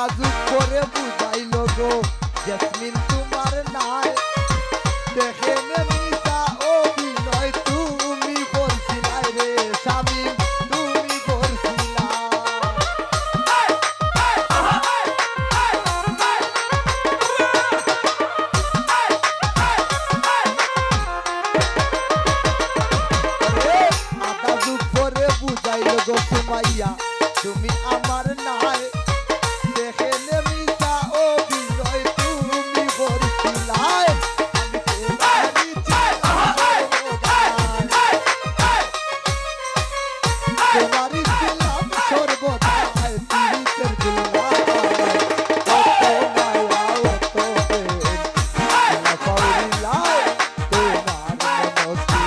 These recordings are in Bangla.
যুগ করে বুঝাইলো গো জেসমিন তোমার নাই দেখে মিশা অভিনয় তুমি করছিলা রে স্বামী তুমি করছিলা আধা যুগ পরে বুঝাইলো গো সুমাইয়া তুমি আমার নাই দেখে মিশা অভিনয় তুমি করছিলা তোমারই ছিলাম সর্বদাই পীড়িতের দুলাভাই কত মায়া অত প্রেম পাউরিলাই তোমার মনতি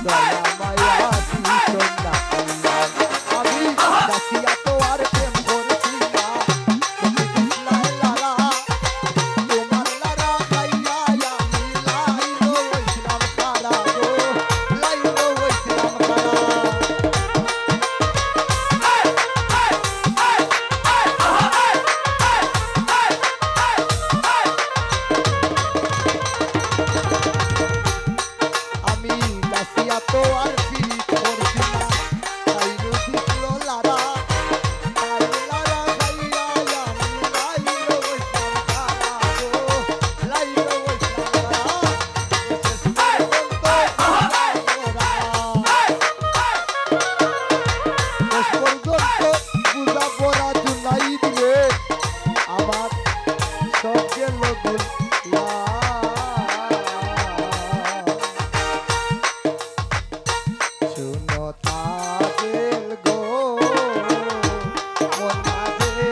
দয়া মায়া দিছই না আল্লাহ আমি দাসিয়া তো আর প্রেম করছি না তুমি দিছলাই লালা তোমার লারা খাইয়া আমি লাইলো হইছিলাম খারা গো লাইলো হইছিলাম খারা আমি দাসিয়া তো আর ফিরি করছি না লাইলো দিছলো লারা তাই লারা খাইয়া আমি লাইলো হইছিলাম খারা গো লাইলো হইছিলাম খারা শেষ পর্যন্ত বুঝাবো না জুনাইদ রে আমার সব গেল গুলিয়া শুনো তাদের গো মনা দে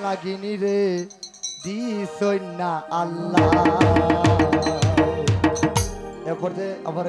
লাগিনি রে দিছই না আল্লাহ এরপর যে আবার